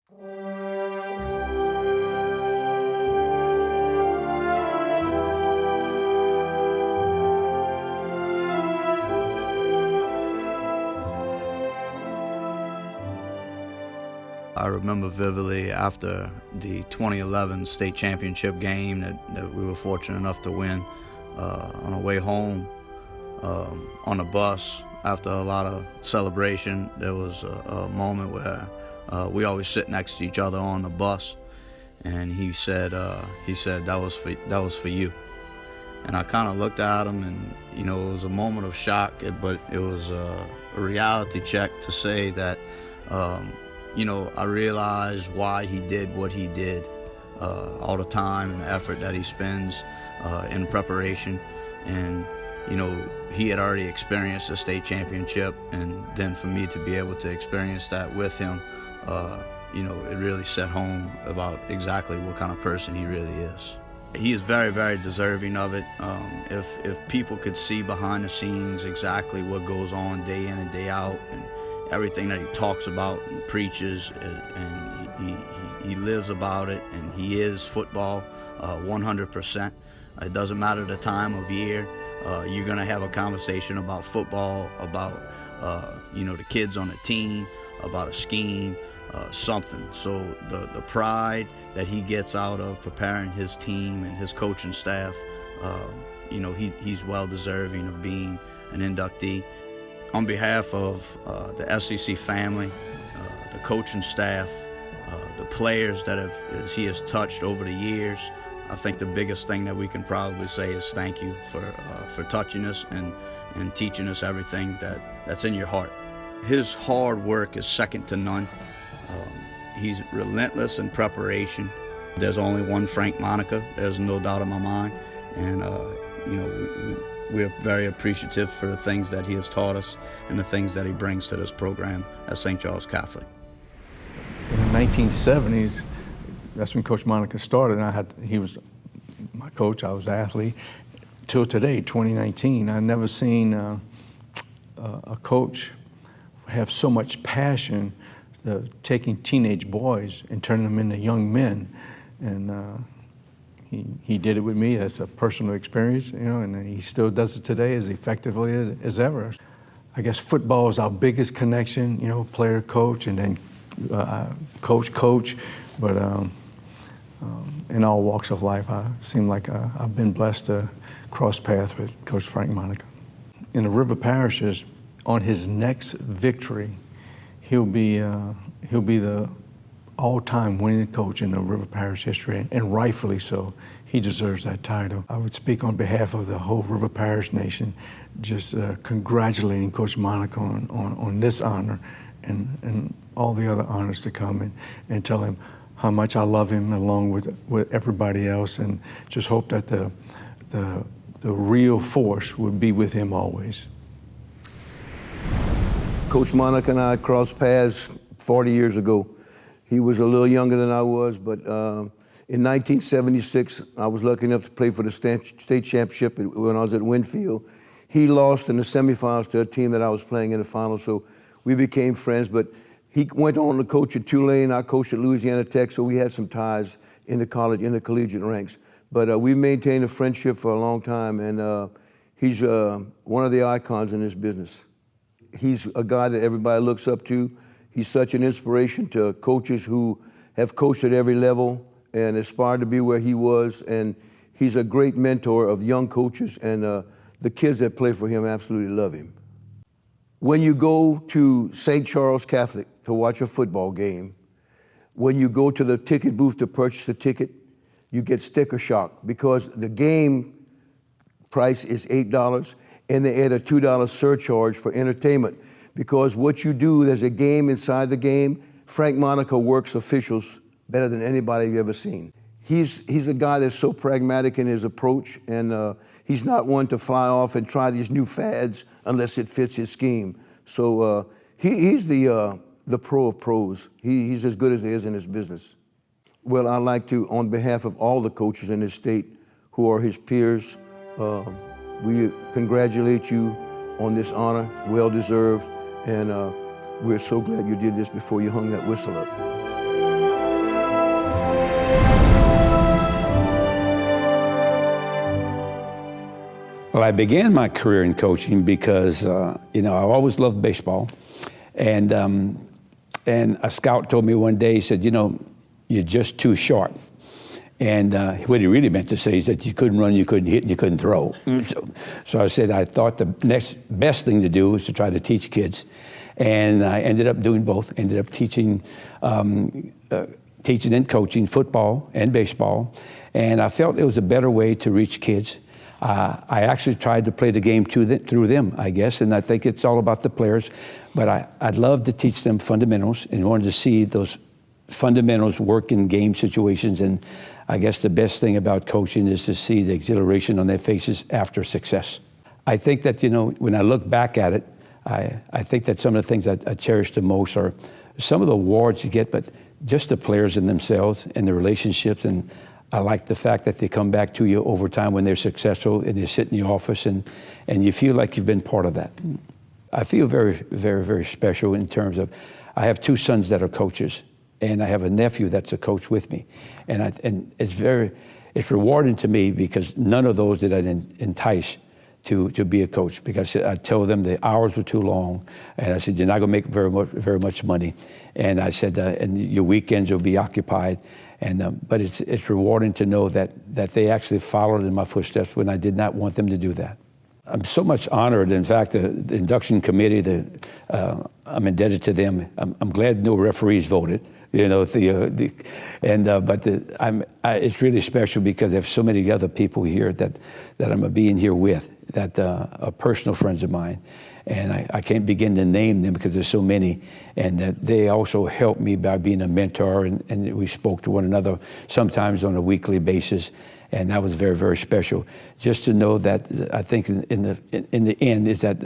I remember vividly after the 2011 state championship game that we were fortunate enough to win. On our way home, on the bus, after a lot of celebration, there was a moment where we always sit next to each other on the bus, and he said that was for you. And I kind of looked at him, and it was a moment of shock, but it was a reality check to say that. I realized why he did what he did, all the time and the effort that he spends in preparation. And, he had already experienced the state championship, and then for me to be able to experience that with him, it really set home about exactly what kind of person he really is. He is very, very deserving of it. If people could see behind the scenes exactly what goes on day in and day out, and everything that he talks about and preaches, and he lives about it, and he is football 100%. It doesn't matter the time of year. You're going to have a conversation about football, about the kids on the team, about a scheme, something. So the pride that he gets out of preparing his team and his coaching staff, he's well deserving of being an inductee. On behalf of the SEC family, the coaching staff, the players as he has touched over the years, I think the biggest thing that we can probably say is thank you for touching us and teaching us everything that's in your heart. His hard work is second to none. He's relentless in preparation. There's only one Frank Monica, there's no doubt in my mind. And we're very appreciative for the things that he has taught us and the things that he brings to this program at St. Charles Catholic. In the 1970s, that's when Coach Monica started. He was my coach, I was an athlete. Till today, 2019, I've never seen a coach have so much passion taking teenage boys and turning them into young men. And he did it with me as a personal experience, and he still does it today as effectively as ever. I guess football is our biggest connection, player, coach, and then coach, but in all walks of life, I seem like I've been blessed to cross paths with Coach Frank Monica. In the River Parishes, on his next victory, he'll be the all-time winning coach in the River Parish history, and rightfully so. He deserves that title. I would speak on behalf of the whole River Parish nation, just congratulating Coach Monica on this honor and all the other honors to come, and tell him how much I love him along with everybody else, and just hope that the real force would be with him always. Coach Monica and I crossed paths 40 years ago. He was a little younger than I was, but in 1976, I was lucky enough to play for the state championship when I was at Winfield. He lost in the semifinals to a team that I was playing in the finals, so we became friends, but he went on to coach at Tulane. I coached at Louisiana Tech, so we had some ties in the collegiate ranks. But we maintained a friendship for a long time, and he's one of the icons in this business. He's a guy that everybody looks up to. He's such an inspiration to coaches who have coached at every level and aspired to be where he was, and he's a great mentor of young coaches, and the kids that play for him absolutely love him. When you go to St. Charles Catholic to watch a football game, when you go to the ticket booth to purchase a ticket, you get sticker shock because the game price is $8 and they add a $2 surcharge for entertainment, because what you do, there's a game inside the game. Frank Monica works officials better than anybody you've ever seen. He's a guy that's so pragmatic in his approach, and he's not one to fly off and try these new fads unless it fits his scheme. So he's the pro of pros. He's as good as there is in his business. Well, I'd like to, on behalf of all the coaches in this state who are his peers, we congratulate you on this honor, well-deserved, and we're so glad you did this before you hung that whistle up. Well, I began my career in coaching because, you know, I always loved baseball. And a scout told me one day, he said, you know, you're just too short. And what he really meant to say is that you couldn't run, you couldn't hit, and you couldn't throw. So I said I thought the next best thing to do was to try to teach kids. And I ended up doing both. Ended up teaching and coaching football and baseball. And I felt it was a better way to reach kids. I actually tried to play the game through them, I guess, and I think it's all about the players. But I'd love to teach them fundamentals and wanted to see those fundamentals work in game situations. And I guess the best thing about coaching is to see the exhilaration on their faces after success. I think that, you know, when I look back at it, I think that some of the things I cherish the most are some of the awards you get, but just the players in themselves and the relationships. And I like the fact that they come back to you over time when they're successful and they sit in your office and you feel like you've been part of that. I feel very, very, very special in terms of, I have two sons that are coaches and I have a nephew that's a coach with me. And it's rewarding to me because none of those did I entice to be a coach, because I told them the hours were too long, and I said, you're not gonna make very much money. And I said, and your weekends will be occupied. And but it's rewarding to know that they actually followed in my footsteps when I did not want them to do that. I'm so much honored. In fact, the induction committee, I'm indebted to them. I'm glad no referees voted. You know, it's really special because I have so many other people here that I'm being here with, that are personal friends of mine. And I can't begin to name them because there's so many. And they also helped me by being a mentor, and we spoke to one another sometimes on a weekly basis. And that was very, very special. Just to know that I think in the end is that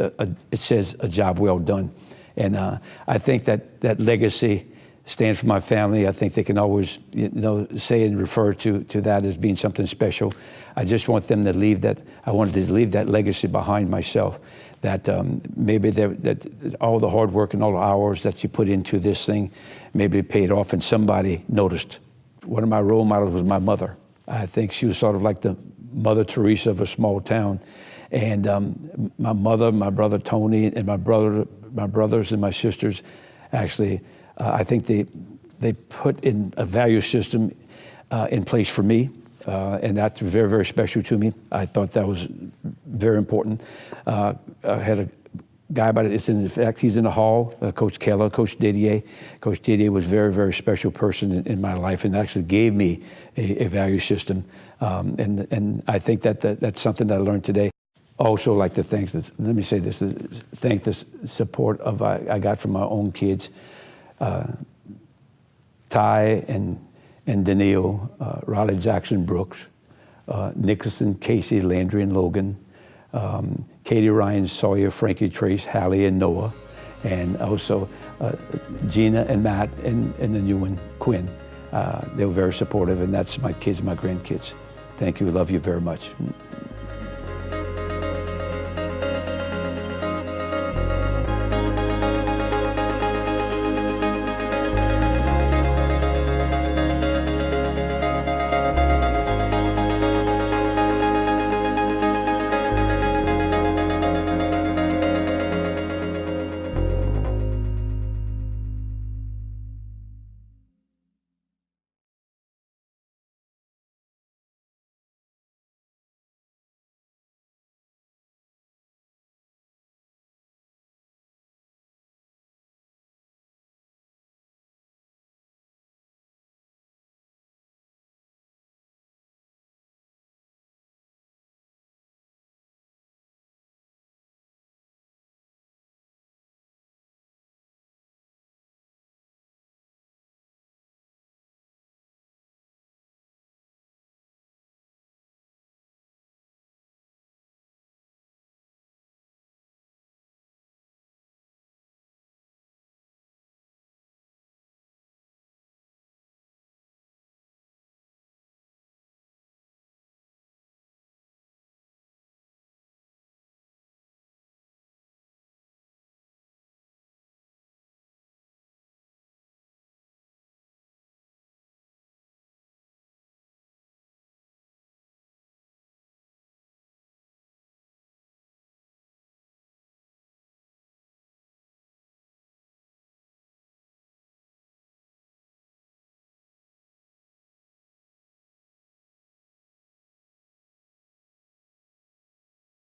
it says a job well done. And I think that legacy stands for my family. I think they can always, you know, say and refer to that as being something special. I just want them to leave that. I wanted to leave that legacy behind myself. That maybe that all the hard work and all the hours that you put into this thing, maybe it paid off and somebody noticed. One of my role models was my mother. I think she was sort of like the Mother Teresa of a small town. And my mother, my brother Tony, and my brothers and my sisters, actually, I think they put in a value system in place for me, and that's very, very special to me. I thought that was very important. I had a guy by it. In fact, he's in the hall, Coach Keller, Coach Didier. Coach Didier was a very, very special person in my life and actually gave me a value system. And I think that's something that I learned today. Also like to thank this, let me say this, thank the support I got from my own kids. Ty and Daniil, Riley Jackson Brooks, Nicholson, Casey, Landry, and Logan, Katie, Ryan, Sawyer, Frankie, Trace, Hallie, and Noah, and also Gina and Matt and the new one, Quinn. They were very supportive, and that's my kids and my grandkids. Thank you, love you very much.